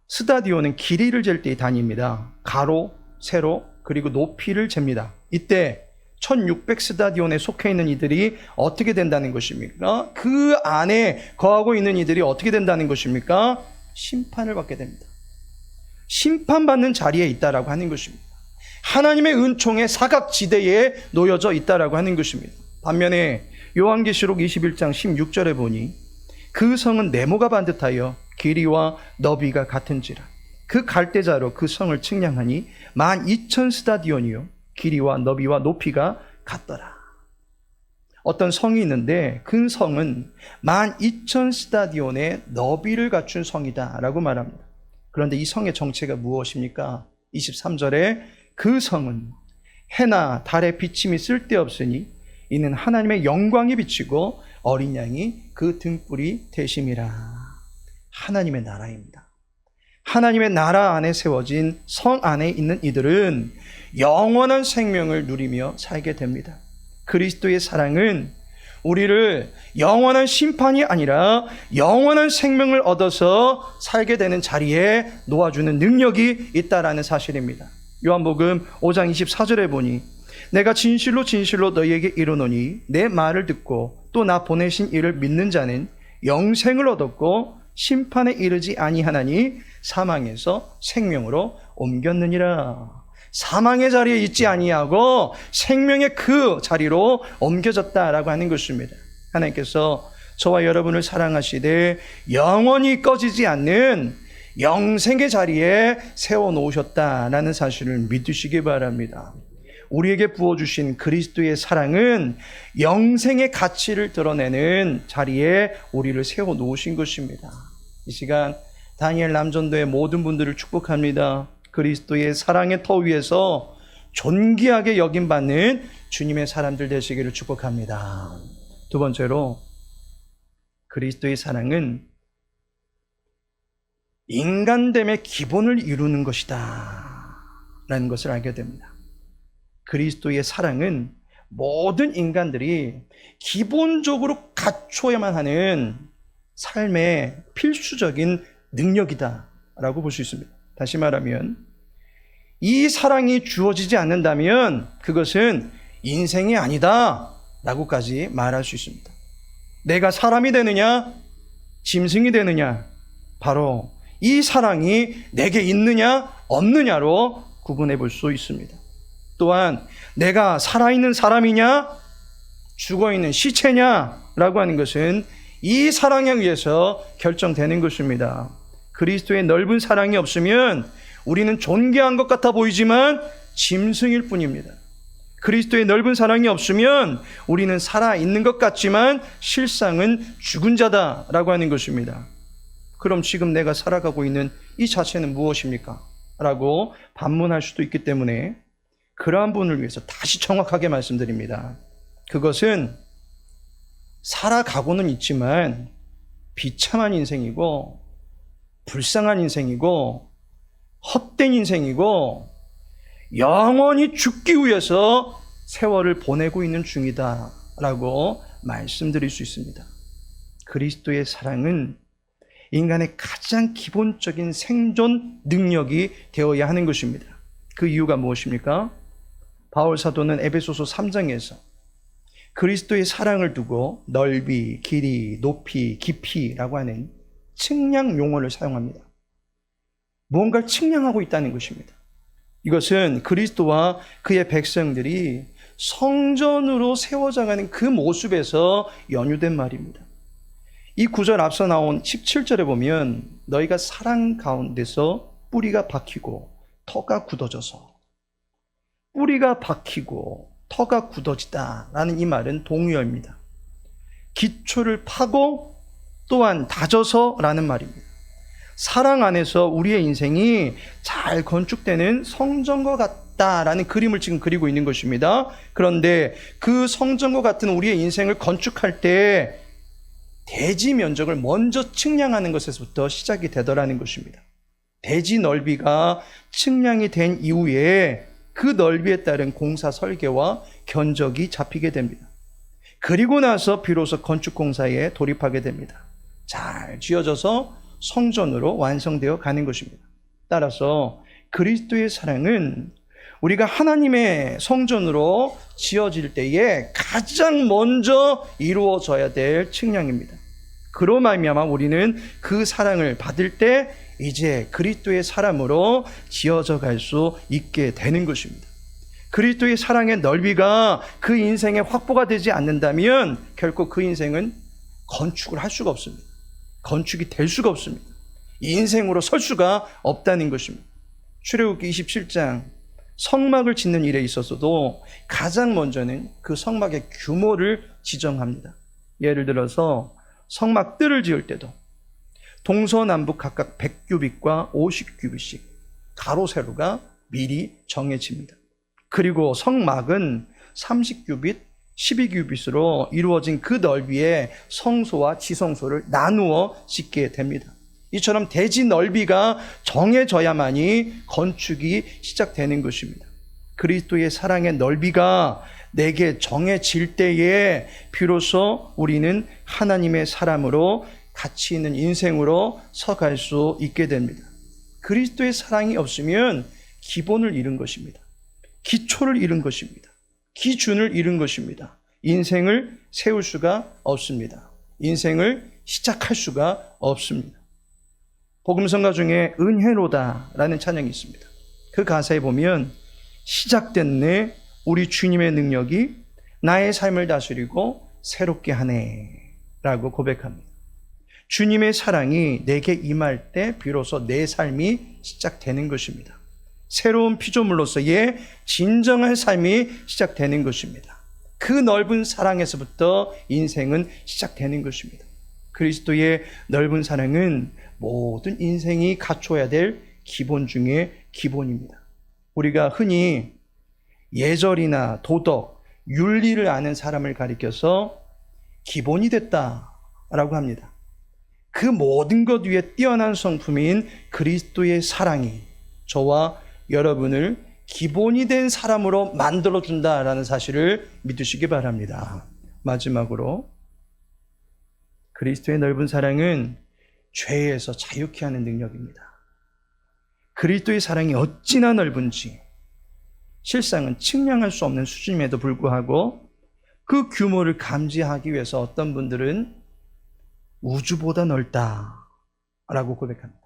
스타디온은 길이를 잴 때의 단위입니다. 가로, 세로, 그리고 높이를 잽니다. 이때 1600 스타디온에 속해 있는 이들이 어떻게 된다는 것입니까? 그 안에 거하고 있는 이들이 어떻게 된다는 것입니까? 심판을 받게 됩니다. 심판받는 자리에 있다라고 하는 것입니다. 하나님의 은총의 사각지대에 놓여져 있다라고 하는 것입니다. 반면에 요한계시록 21장 16절에 보니 그 성은 네모가 반듯하여 길이와 너비가 같은지라 그 갈대자로 그 성을 측량하니 12,000 스타디온이요 길이와 너비와 높이가 같더라. 어떤 성이 있는데 그 성은 12,000 스타디온의 너비를 갖춘 성이다 라고 말합니다. 그런데 이 성의 정체가 무엇입니까? 23절에 그 성은 해나 달의 비침이 쓸데없으니 이는 하나님의 영광이 비치고 어린 양이 그 등불이 되심이라. 하나님의 나라입니다. 하나님의 나라 안에 세워진 성 안에 있는 이들은 영원한 생명을 누리며 살게 됩니다. 그리스도의 사랑은 우리를 영원한 심판이 아니라 영원한 생명을 얻어서 살게 되는 자리에 놓아주는 능력이 있다라는 사실입니다. 요한복음 5장 24절에 보니 내가 진실로 진실로 너희에게 이르노니 내 말을 듣고 또 나 보내신 이를 믿는 자는 영생을 얻었고 심판에 이르지 아니하나니 사망에서 생명으로 옮겼느니라. 사망의 자리에 있지 아니하고 생명의 그 자리로 옮겨졌다라고 하는 것입니다. 하나님께서 저와 여러분을 사랑하시되 영원히 꺼지지 않는 영생의 자리에 세워놓으셨다라는 사실을 믿으시기 바랍니다. 우리에게 부어주신 그리스도의 사랑은 영생의 가치를 드러내는 자리에 우리를 세워놓으신 것입니다. 이 시간 다니엘 남전도의 모든 분들을 축복합니다. 그리스도의 사랑의 터 위에서 존귀하게 여김받는 주님의 사람들 되시기를 축복합니다. 두 번째로 그리스도의 사랑은 인간됨의 기본을 이루는 것이다 라는 것을 알게 됩니다. 그리스도의 사랑은 모든 인간들이 기본적으로 갖춰야만 하는 삶의 필수적인 능력이다 라고 볼 수 있습니다. 다시 말하면 이 사랑이 주어지지 않는다면 그것은 인생이 아니다 라고까지 말할 수 있습니다. 내가 사람이 되느냐 짐승이 되느냐 바로 이 사랑이 내게 있느냐 없느냐로 구분해 볼 수 있습니다. 또한 내가 살아있는 사람이냐 죽어있는 시체냐라고 하는 것은 이 사랑에 의해서 결정되는 것입니다. 그리스도의 넓은 사랑이 없으면 우리는 존귀한 것 같아 보이지만 짐승일 뿐입니다. 그리스도의 넓은 사랑이 없으면 우리는 살아있는 것 같지만 실상은 죽은 자다라고 하는 것입니다. 그럼 지금 내가 살아가고 있는 이 자체는 무엇입니까? 라고 반문할 수도 있기 때문에 그러한 분을 위해서 다시 정확하게 말씀드립니다. 그것은 살아가고는 있지만 비참한 인생이고 불쌍한 인생이고 헛된 인생이고 영원히 죽기 위해서 세월을 보내고 있는 중이다 라고 말씀드릴 수 있습니다. 그리스도의 사랑은 인간의 가장 기본적인 생존 능력이 되어야 하는 것입니다. 그 이유가 무엇입니까? 바울 사도는 에베소서 3장에서 그리스도의 사랑을 두고 넓이, 길이, 높이, 깊이라고 하는 측량 용어를 사용합니다. 무언가를 측량하고 있다는 것입니다. 이것은 그리스도와 그의 백성들이 성전으로 세워져가는 그 모습에서 연유된 말입니다. 이 구절 앞서 나온 17절에 보면 너희가 사랑 가운데서 뿌리가 박히고 터가 굳어져서, 뿌리가 박히고 터가 굳어지다라는 이 말은 동의어입니다. 기초를 파고 또한 다져서라는 말입니다. 사랑 안에서 우리의 인생이 잘 건축되는 성전과 같다라는 그림을 지금 그리고 있는 것입니다. 그런데 그 성전과 같은 우리의 인생을 건축할 때 대지 면적을 먼저 측량하는 것에서부터 시작이 되더라는 것입니다. 대지 넓이가 측량이 된 이후에 그 넓이에 따른 공사 설계와 견적이 잡히게 됩니다. 그리고 나서 비로소 건축 공사에 돌입하게 됩니다. 잘 지어져서 성전으로 완성되어 가는 것입니다. 따라서 그리스도의 사랑은 우리가 하나님의 성전으로 지어질 때에 가장 먼저 이루어져야 될 측량입니다. 그로 말미암아 우리는 그 사랑을 받을 때 이제 그리스도의 사람으로 지어져 갈 수 있게 되는 것입니다. 그리스도의 사랑의 넓이가 그 인생에 확보가 되지 않는다면 결코 그 인생은 건축을 할 수가 없습니다. 건축이 될 수가 없습니다. 이 인생으로 설 수가 없다는 것입니다. 출애굽기 27장 성막을 짓는 일에 있어서도 가장 먼저는 그 성막의 규모를 지정합니다. 예를 들어서 성막 뜰을 지을 때도 동서남북 각각 100규빗과 50규빗씩 가로 세로가 미리 정해집니다. 그리고 성막은 30규빗, 12규빗으로 이루어진 그 넓이에 성소와 지성소를 나누어 짓게 됩니다. 이처럼 대지 넓이가 정해져야만이 건축이 시작되는 것입니다. 그리스도의 사랑의 넓이가 내게 정해질 때에 비로소 우리는 하나님의 사람으로 가치 있는 인생으로 서갈 수 있게 됩니다. 그리스도의 사랑이 없으면 기본을 잃은 것입니다. 기초를 잃은 것입니다. 기준을 잃은 것입니다. 인생을 세울 수가 없습니다. 인생을 시작할 수가 없습니다. 복음성가 중에 은혜로다라는 찬양이 있습니다. 그 가사에 보면 시작됐네 우리 주님의 능력이 나의 삶을 다스리고 새롭게 하네 라고 고백합니다. 주님의 사랑이 내게 임할 때 비로소 내 삶이 시작되는 것입니다. 새로운 피조물로서의 진정한 삶이 시작되는 것입니다. 그 넓은 사랑에서부터 인생은 시작되는 것입니다. 그리스도의 넓은 사랑은 모든 인생이 갖춰야 될 기본 중에 기본입니다. 우리가 흔히 예절이나 도덕, 윤리를 아는 사람을 가리켜서 기본이 됐다라고 합니다. 그 모든 것 위에 뛰어난 성품인 그리스도의 사랑이 저와 여러분을 기본이 된 사람으로 만들어준다라는 사실을 믿으시기 바랍니다. 마지막으로 그리스도의 넓은 사랑은 죄에서 자유케 하는 능력입니다. 그리스도의 사랑이 어찌나 넓은지 실상은 측량할 수 없는 수준임에도 불구하고 그 규모를 감지하기 위해서 어떤 분들은 우주보다 넓다라고 고백합니다.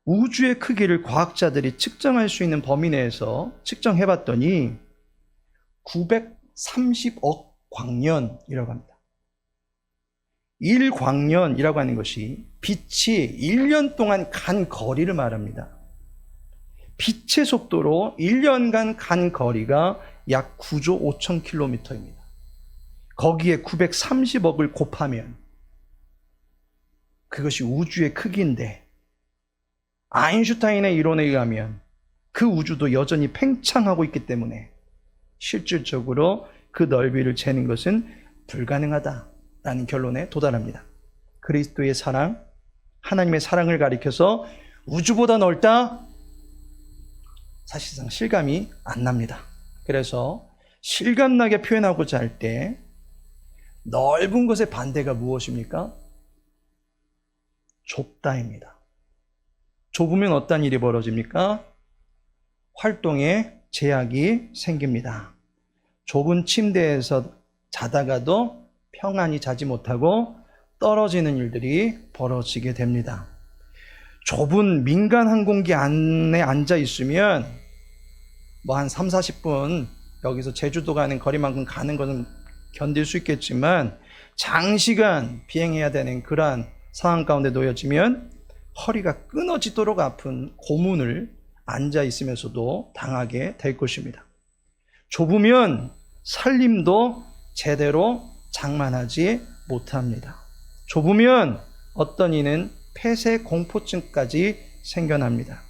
우주의 크기를 과학자들이 측정할 수 있는 범위 내에서 측정해봤더니 930억 광년이라고 합니다. 1광년이라고 하는 것이 빛이 1년 동안 간 거리를 말합니다. 빛의 속도로 1년간 간 거리가 약 9조 5천 킬로미터입니다. 거기에 930억을 곱하면 그것이 우주의 크기인데 아인슈타인의 이론에 의하면 그 우주도 여전히 팽창하고 있기 때문에 실질적으로 그 넓이를 재는 것은 불가능하다라는 결론에 도달합니다. 그리스도의 사랑, 하나님의 사랑을 가리켜서 우주보다 넓다? 사실상 실감이 안 납니다. 그래서 실감나게 표현하고자 할 때 넓은 것의 반대가 무엇입니까? 좁다입니다. 좁으면 어떤 일이 벌어집니까? 활동에 제약이 생깁니다. 좁은 침대에서 자다가도 평안히 자지 못하고 떨어지는 일들이 벌어지게 됩니다. 좁은 민간 항공기 안에 앉아 있으면 뭐 한 3, 40분 여기서 제주도 가는 거리만큼 가는 것은 견딜 수 있겠지만 장시간 비행해야 되는 그러한 상황 가운데 놓여지면 허리가 끊어지도록 아픈 고문을 앉아 있으면서도 당하게 될 것입니다. 좁으면 살림도 제대로 장만하지 못합니다. 좁으면 어떤 이는 폐쇄 공포증까지 생겨납니다.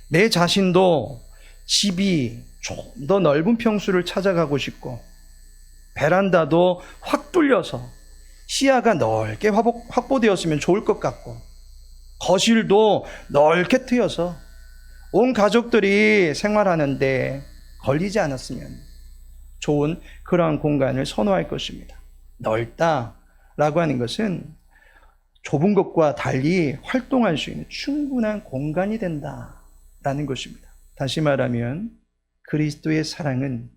내 자신도 집이 좀 더 넓은 평수를 찾아가고 싶고 베란다도 확 뚫려서 시야가 넓게 확보되었으면 좋을 것 같고 거실도 넓게 트여서 온 가족들이 생활하는데 걸리지 않았으면 좋은 그러한 공간을 선호할 것입니다. 넓다라고 하는 것은 좁은 것과 달리 활동할 수 있는 충분한 공간이 된다라는 것입니다. 다시 말하면 그리스도의 사랑은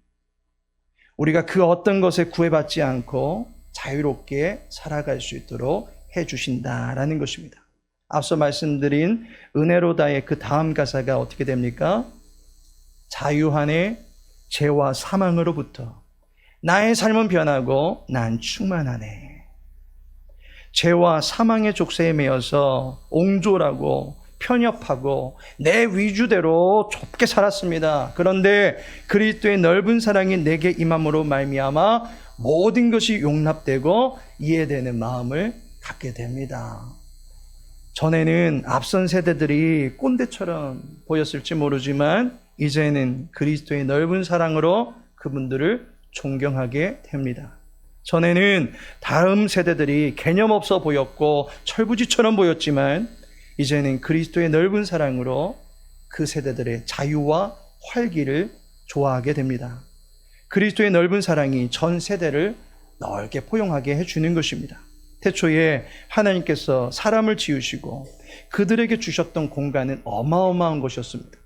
우리가 그 어떤 것에 구애받지 않고 자유롭게 살아갈 수 있도록 해주신다라는 것입니다. 앞서 말씀드린 은혜로다의 그 다음 가사가 어떻게 됩니까? 자유하네 죄와 사망으로부터 나의 삶은 변하고 난 충만하네. 죄와 사망의 족쇄에 매여서 옹졸하고 편협하고 내 위주대로 좁게 살았습니다. 그런데 그리스도의 넓은 사랑이 내게 임함으로 말미암아 모든 것이 용납되고 이해되는 마음을 갖게 됩니다. 전에는 앞선 세대들이 꼰대처럼 보였을지 모르지만 이제는 그리스도의 넓은 사랑으로 그분들을 존경하게 됩니다. 전에는 다음 세대들이 개념 없어 보였고 철부지처럼 보였지만 이제는 그리스도의 넓은 사랑으로 그 세대들의 자유와 활기를 좋아하게 됩니다. 그리스도의 넓은 사랑이 전 세대를 넓게 포용하게 해주는 것입니다. 태초에 하나님께서 사람을 지으시고 그들에게 주셨던 공간은 어마어마한 것이었습니다.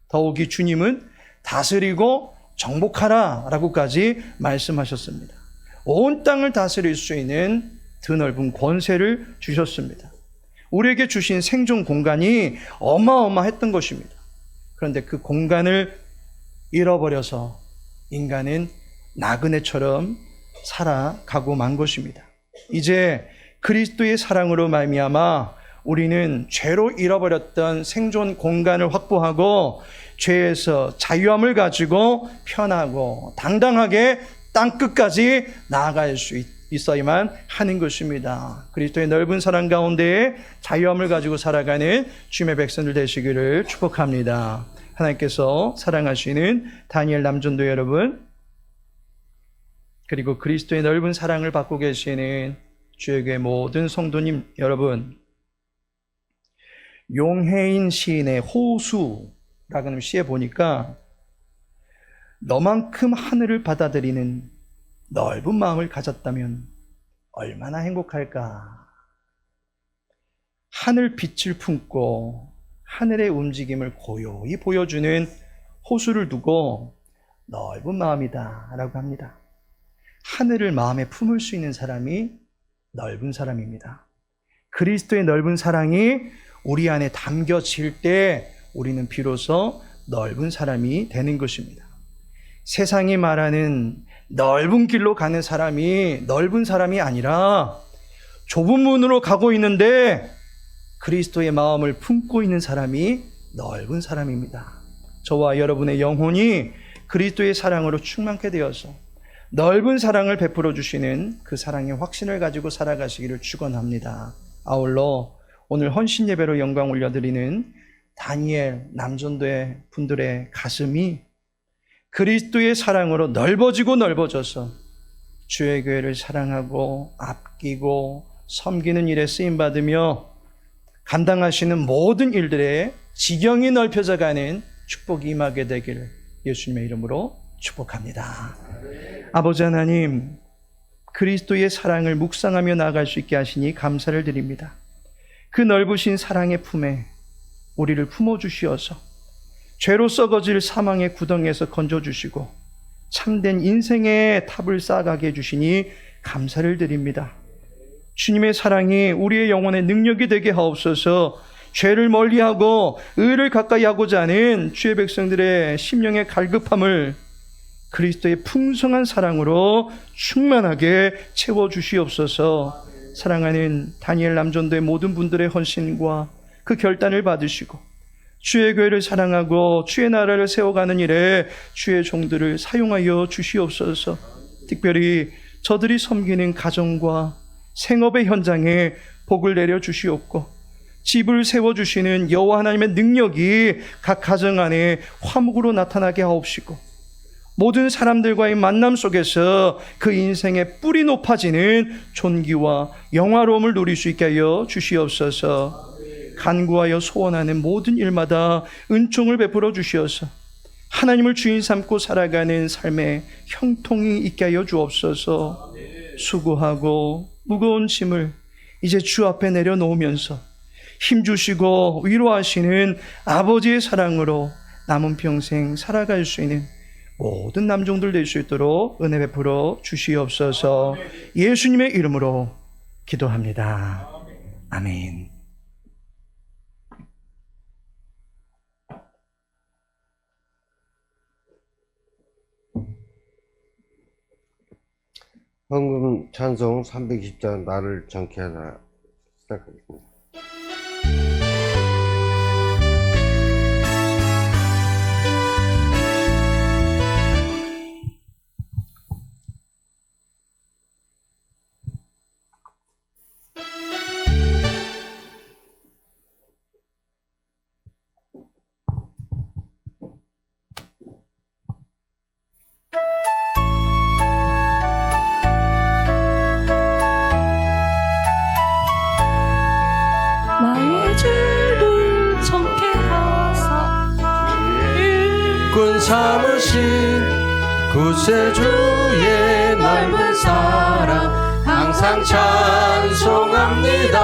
더욱이 주님은 다스리고 정복하라 라고까지 말씀하셨습니다. 온 땅을 다스릴 수 있는 드넓은 권세를 주셨습니다. 우리에게 주신 생존 공간이 어마어마했던 것입니다. 그런데 그 공간을 잃어버려서 인간은 나그네처럼 살아가고 만 것입니다. 이제 그리스도의 사랑으로 말미암아 우리는 죄로 잃어버렸던 생존 공간을 확보하고 죄에서 자유함을 가지고 편하고 당당하게 땅끝까지 나아갈 수 있어야만 하는 것입니다. 그리스도의 넓은 사랑 가운데 자유함을 가지고 살아가는 주님의 백성들 되시기를 축복합니다. 하나님께서 사랑하시는 다니엘 남전도 여러분, 그리고 그리스도의 넓은 사랑을 받고 계시는 주의 교회 모든 성도님 여러분, 용해인 시인의 호수라고 하는 시에 보니까 너만큼 하늘을 받아들이는 넓은 마음을 가졌다면 얼마나 행복할까. 하늘 빛을 품고 하늘의 움직임을 고요히 보여주는 호수를 두고 넓은 마음이다 라고 합니다. 하늘을 마음에 품을 수 있는 사람이 넓은 사람입니다. 그리스도의 넓은 사랑이 우리 안에 담겨질 때 우리는 비로소 넓은 사람이 되는 것입니다. 세상이 말하는 넓은 길로 가는 사람이 넓은 사람이 아니라 좁은 문으로 가고 있는데 그리스도의 마음을 품고 있는 사람이 넓은 사람입니다. 저와 여러분의 영혼이 그리스도의 사랑으로 충만케 되어서 넓은 사랑을 베풀어 주시는 그 사랑의 확신을 가지고 살아가시기를 축원합니다. 아울러 오늘 헌신 예배로 영광 올려드리는 다니엘 남전도의 분들의 가슴이 그리스도의 사랑으로 넓어지고 넓어져서 주의 교회를 사랑하고 아끼고 섬기는 일에 쓰임받으며 감당하시는 모든 일들에 지경이 넓혀져가는 축복이 임하게 되기를 예수님의 이름으로 축복합니다. 아버지 하나님, 그리스도의 사랑을 묵상하며 나아갈 수 있게 하시니 감사를 드립니다. 그 넓으신 사랑의 품에 우리를 품어주시어서 죄로 썩어질 사망의 구덩이에서 건져주시고 참된 인생의 탑을 쌓아가게 해주시니 감사를 드립니다. 주님의 사랑이 우리의 영혼의 능력이 되게 하옵소서. 죄를 멀리하고 의를 가까이 하고자 하는 주의 백성들의 심령의 갈급함을 그리스도의 풍성한 사랑으로 충만하게 채워주시옵소서. 사랑하는 다니엘 남전도의 모든 분들의 헌신과 그 결단을 받으시고 주의 교회를 사랑하고 주의 나라를 세워가는 일에 주의 종들을 사용하여 주시옵소서. 특별히 저들이 섬기는 가정과 생업의 현장에 복을 내려 주시옵고 집을 세워주시는 여호와 하나님의 능력이 각 가정 안에 화목으로 나타나게 하옵시고 모든 사람들과의 만남 속에서 그 인생의 뿌리 높아지는 존귀와 영화로움을 누릴 수 있게 하여 주시옵소서. 간구하여 소원하는 모든 일마다 은총을 베풀어 주시어서 하나님을 주인 삼고 살아가는 삶에 형통이 있게 하여 주옵소서. 수고하고 무거운 짐을 이제 주 앞에 내려놓으면서 힘주시고 위로하시는 아버지의 사랑으로 남은 평생 살아갈 수 있는 모든 남종들 될 수 있도록 은혜 베풀어 주시옵소서. 예수님의 이름으로 기도합니다. 아멘.
헌금 찬송 320장 나를 정케 하라 시작하겠습니다.
나의 죄를 정케하사
군 삼으신 구세주의 넓은 사랑 항상 찬송합니다.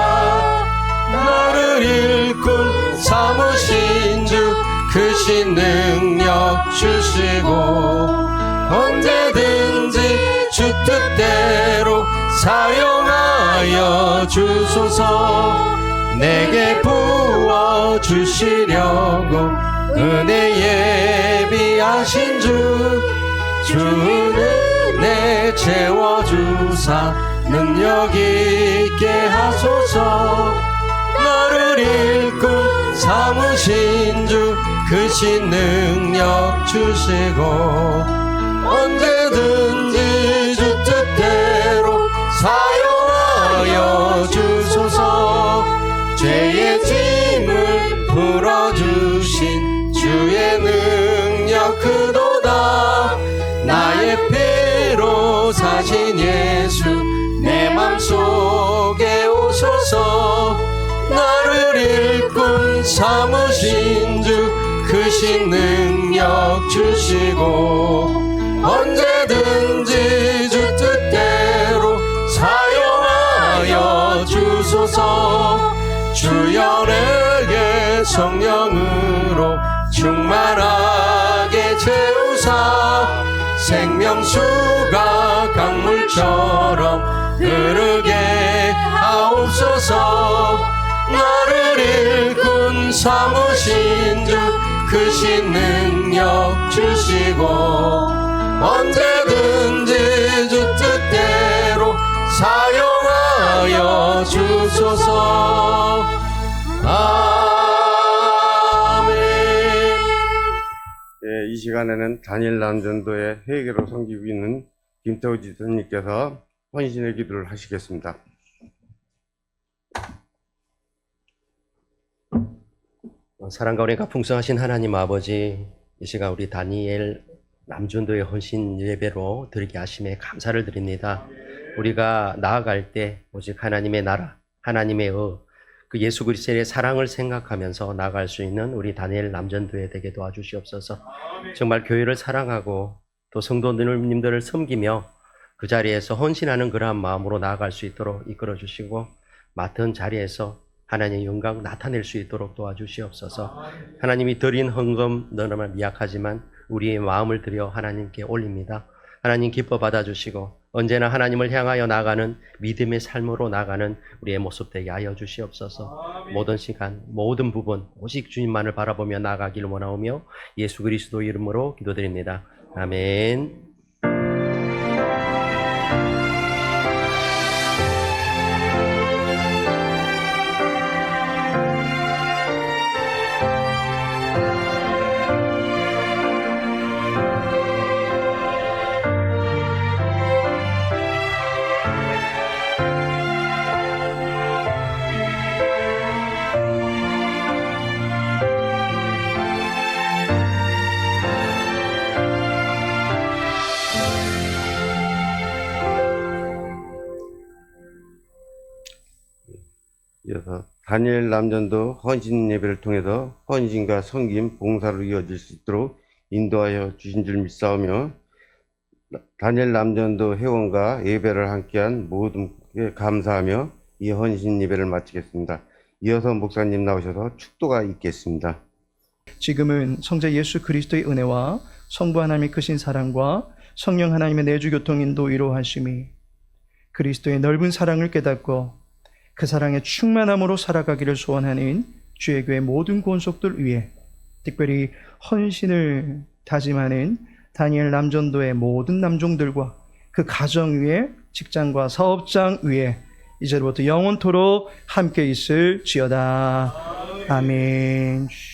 나를 일꾼 삼으신 주 크신 능력 주시고 언제든지 주 뜻대로 사용하여 주소서. 내게 부어 주시려고 은혜 예비하신 주 은혜 채워주사 능력 있게 하소서. 나를 일꾼 삼으신 주 크신 능력 주시고 언제든지 주 뜻대로 사용하여 주소서. 죄의 짐을 풀어주신 주의 능력 크도다. 나의 피로 사신 예수 내 맘속에 오소서. 나를 일꾼 삼으신 주 크신 능력 주시고 언제든지 주 뜻대로 사용하여 주소서. 주여 내게 성령으로 충만하게 채우사 생명수가 강물처럼 흐르게 하옵소서. 나를 일꾼 삼으신 주 크신 능력 주시고 언제든지 주 뜻대로 사용하여 주소서. 아멘.
예, 이 시간에는 다니엘 남전도의 회계로 섬기고 있는 김태우 지사님께서 헌신의 기도를 하시겠습니다.
사랑과 은혜가 풍성하신 하나님 아버지, 이 시간 우리 다니엘 남전도의 헌신 예배로 드리게 하심에 감사를 드립니다. 우리가 나아갈 때 오직 하나님의 나라, 하나님의 그 예수 그리스도의 사랑을 생각하면서 나아갈 수 있는 우리 다니엘 남전도에 되게 도와주시옵소서. 정말 교회를 사랑하고 또 성도님들을 섬기며 그 자리에서 헌신하는 그러한 마음으로 나아갈 수 있도록 이끌어 주시고 맡은 자리에서 하나님의 영광 나타낼 수 있도록 도와주시옵소서. 하나님이 드린 헌금 너무나 미약하지만 우리의 마음을 들여 하나님께 올립니다. 하나님 기뻐 받아주시고 언제나 하나님을 향하여 나가는 믿음의 삶으로 나가는 우리의 모습 되게 하여 주시옵소서. 모든 시간 모든 부분 오직 주님만을 바라보며 나아가기를 원하오며 예수 그리스도 이름으로 기도드립니다. 아멘.
이어서 다니엘 남전도 헌신 예배를 통해서 헌신과 섬김, 봉사로 이어질 수 있도록 인도하여 주신 줄 믿사오며 다니엘 남전도 회원과 예배를 함께한 모든께 감사하며 이 헌신 예배를 마치겠습니다. 이어서 목사님 나오셔서 축도가 있겠습니다.
지금은 성자 예수 그리스도의 은혜와 성부 하나님의 크신 사랑과 성령 하나님의 내주 교통 인도 위로하심이 그리스도의 넓은 사랑을 깨닫고 그 사랑의 충만함으로 살아가기를 소원하는 주의 교회 모든 권속들 위해, 특별히 헌신을 다짐하는 다니엘 남전도의 모든 남종들과 그 가정 위에, 직장과 사업장 위에 이제부터 영원토록 함께 있을지어다. 아멘.